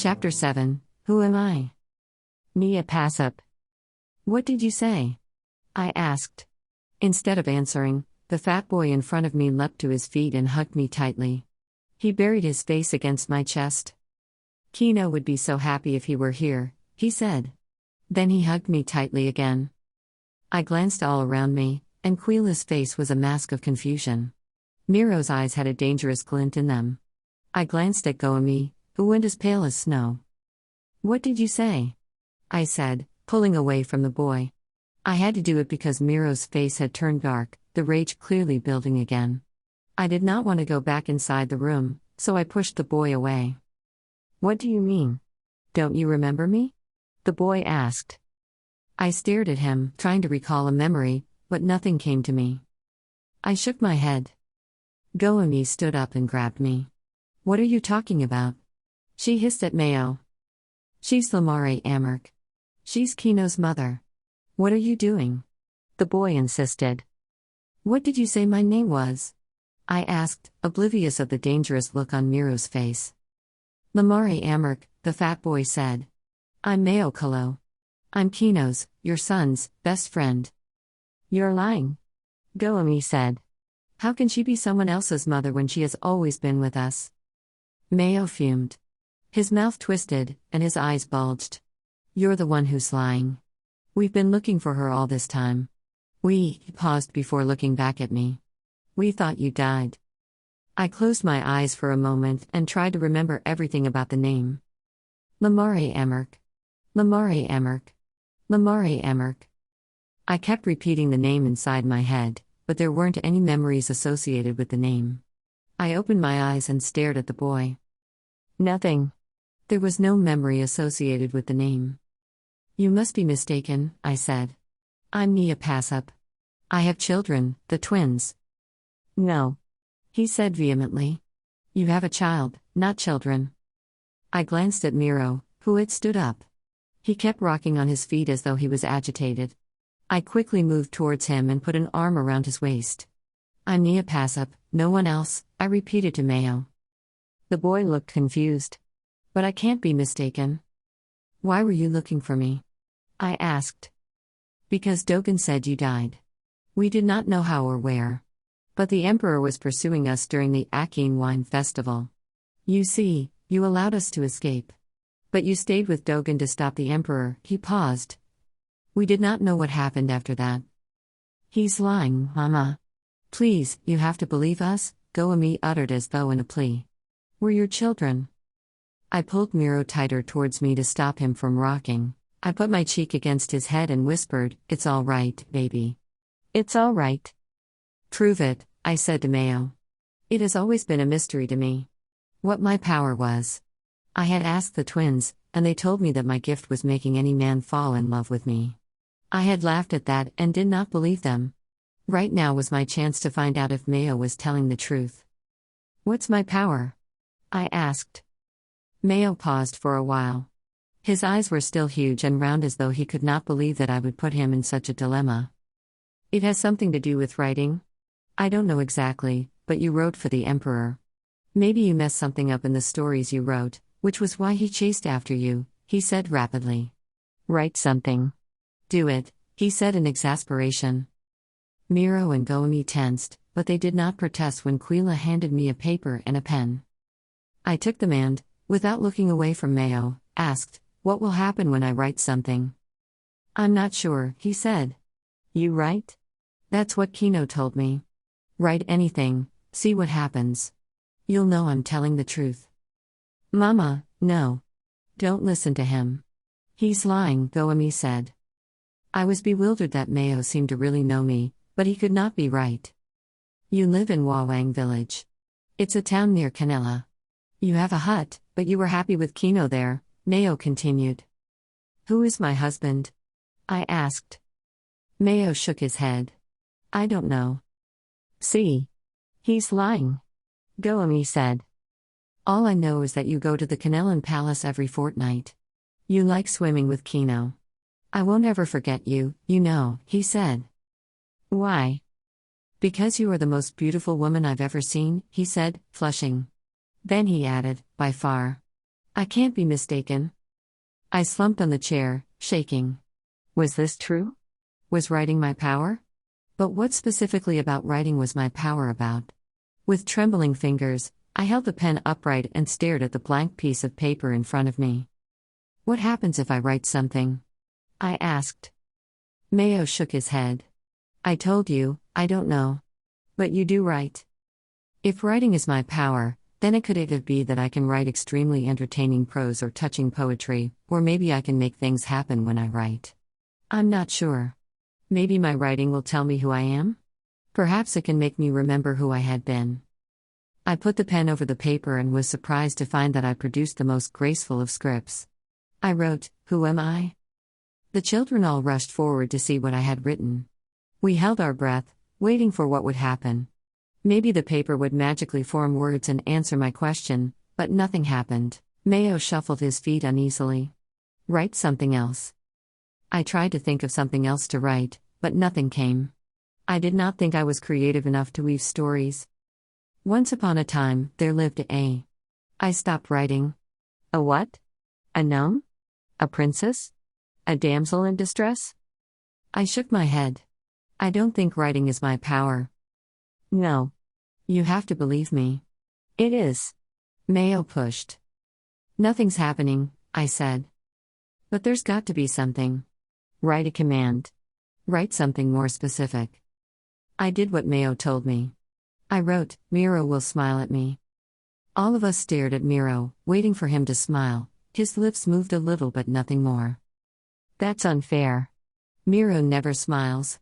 Chapter 7, Who am I? Mia Pasap. What did you say? I asked. Instead of answering, the fat boy in front of me leapt to his feet and hugged me tightly. He buried his face against my chest. Kino would be so happy if he were here, he said. Then he hugged me tightly again. I glanced all around me, and Quila's face was a mask of confusion. Miro's eyes had a dangerous glint in them. I glanced at Goemi, who went as pale as snow. What did you say? I said, pulling away from the boy. I had to do it because Miro's face had turned dark, the rage clearly building again. I did not want to go back inside the room, so I pushed the boy away. What do you mean? Don't you remember me? The boy asked. I stared at him, trying to recall a memory, but nothing came to me. I shook my head. Goemi stood up and grabbed me. What are you talking about? She hissed at Mayo. She's Lamare Amerk. She's Kino's mother. What are you doing? The boy insisted. What did you say my name was? I asked, oblivious of the dangerous look on Miro's face. Lamare Amerk, the fat boy said. I'm Mayo Kalo. I'm Kino's, your son's, best friend. You're lying. Goemi said. How can she be someone else's mother when she has always been with us? Mayo fumed. His mouth twisted, and his eyes bulged. You're the one who's lying. We've been looking for her all this time. He paused before looking back at me. We thought you died. I closed my eyes for a moment and tried to remember everything about the name. Lamare Amerk. Lamare Amerk. Lamare Amerk. I kept repeating the name inside my head, but there weren't any memories associated with the name. I opened my eyes and stared at the boy. Nothing. There was no memory associated with the name. You must be mistaken, I said. I'm Mia Pasap. I have children, the twins. No. He said vehemently. You have a child, not children. I glanced at Miro, who had stood up. He kept rocking on his feet as though he was agitated. I quickly moved towards him and put an arm around his waist. I'm Mia Pasap, no one else, I repeated to Mayo. The boy looked confused. But I can't be mistaken. Why were you looking for me? I asked. Because Dogen said you died. We did not know how or where. But the Emperor was pursuing us during the Akean Wine Festival. You see, you allowed us to escape. But you stayed with Dogen to stop the Emperor, he paused. We did not know what happened after that. He's lying, Mama. Please, you have to believe us, Goemi uttered as though in a plea. We're your children. I pulled Miro tighter towards me to stop him from rocking. I put my cheek against his head and whispered, It's all right, baby. It's all right. Prove it, I said to Mayo. It has always been a mystery to me. What my power was. I had asked the twins, and they told me that my gift was making any man fall in love with me. I had laughed at that and did not believe them. Right now was my chance to find out if Mayo was telling the truth. What's my power? I asked. Mayo paused for a while. His eyes were still huge and round as though he could not believe that I would put him in such a dilemma. It has something to do with writing? I don't know exactly, but you wrote for the Emperor. Maybe you messed something up in the stories you wrote, which was why he chased after you, he said rapidly. Write something. Do it, he said in exasperation. Miro and Goemi tensed, but they did not protest when Quila handed me a paper and a pen. I took them and, without looking away from Mayo, asked, What will happen when I write something? I'm not sure, he said. You write? That's what Kino told me. Write anything, see what happens. You'll know I'm telling the truth. Mama, no. Don't listen to him. He's lying, Goemi said. I was bewildered that Mayo seemed to really know me, but he could not be right. You live in Wawang village. It's a town near Canela. You have a hut, but you were happy with Kino there, Mayo continued. Who is my husband? I asked. Mayo shook his head. I don't know. See? He's lying. Goemi said. All I know is that you go to the Canelan Palace every fortnight. You like swimming with Kino. I won't ever forget you, you know, he said. Why? Because you are the most beautiful woman I've ever seen, he said, flushing. Then he added, by far. I can't be mistaken. I slumped on the chair, shaking. Was this true? Was writing my power? But what specifically about writing was my power about? With trembling fingers, I held the pen upright and stared at the blank piece of paper in front of me. What happens if I write something? I asked. Mayo shook his head. I told you, I don't know. But you do write. If writing is my power, then it could either be that I can write extremely entertaining prose or touching poetry, or maybe I can make things happen when I write. I'm not sure. Maybe my writing will tell me who I am? Perhaps it can make me remember who I had been. I put the pen over the paper and was surprised to find that I produced the most graceful of scripts. I wrote, "Who am I?" The children all rushed forward to see what I had written. We held our breath, waiting for what would happen. Maybe the paper would magically form words and answer my question, but nothing happened. Mayo shuffled his feet uneasily. Write something else. I tried to think of something else to write, but nothing came. I did not think I was creative enough to weave stories. Once upon a time, there lived a... I stopped writing. A what? A gnome? A princess? A damsel in distress? I shook my head. I don't think writing is my power. No. You have to believe me. It is. Mayo pushed. Nothing's happening, I said. But there's got to be something. Write a command. Write something more specific. I did what Mayo told me. I wrote, "Miro will smile at me." All of us stared at Miro, waiting for him to smile. His lips moved a little but nothing more. That's unfair. Miro never smiles.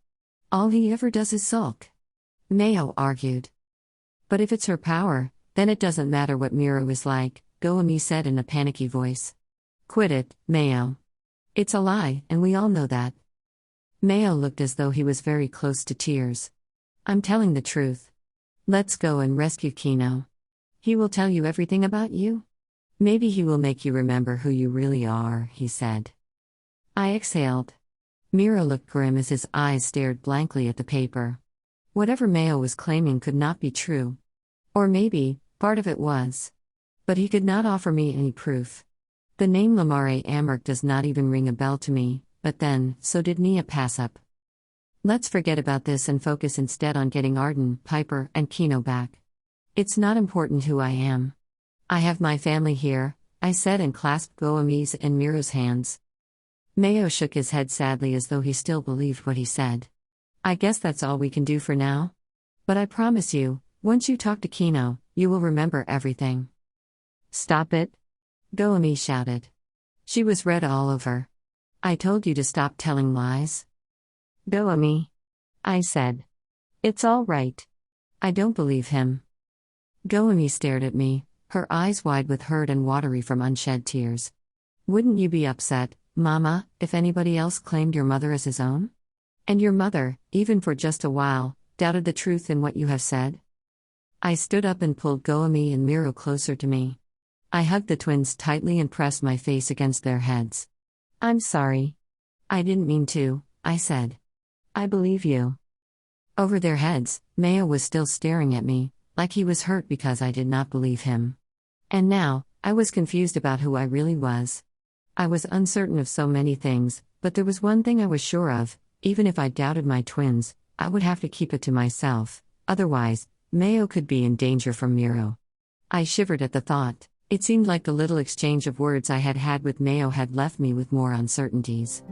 All he ever does is sulk. Mayo argued. But if it's her power, then it doesn't matter what Miro is like, Goemi said in a panicky voice. Quit it, Mayo. It's a lie, and we all know that. Mayo looked as though he was very close to tears. I'm telling the truth. Let's go and rescue Kino. He will tell you everything about you. Maybe he will make you remember who you really are, he said. I exhaled. Miro looked grim as his eyes stared blankly at the paper. Whatever Mayo was claiming could not be true. Or maybe, part of it was. But he could not offer me any proof. The name Lamare Amerk does not even ring a bell to me, but then, so did Nia Pasap. Let's forget about this and focus instead on getting Arden, Pyper, and Kino back. It's not important who I am. I have my family here, I said and clasped Goemi's and Miro's hands. Mayo shook his head sadly as though he still believed what he said. I guess that's all we can do for now. But I promise you, once you talk to Kino, you will remember everything. Stop it! Goemi shouted. She was red all over. I told you to stop telling lies. Goemi. I said. It's all right. I don't believe him. Goemi stared at me, her eyes wide with hurt and watery from unshed tears. Wouldn't you be upset, Mama, if anybody else claimed your mother as his own? And your mother, even for just a while, doubted the truth in what you have said? I stood up and pulled Goemi and Miro closer to me. I hugged the twins tightly and pressed my face against their heads. I'm sorry. I didn't mean to, I said. I believe you. Over their heads, Mayo was still staring at me, like he was hurt because I did not believe him. And now, I was confused about who I really was. I was uncertain of so many things, but there was one thing I was sure of: even if I doubted my twins, I would have to keep it to myself, otherwise, Mayo could be in danger from Miro. I shivered at the thought. It seemed like the little exchange of words I had had with Mayo had left me with more uncertainties.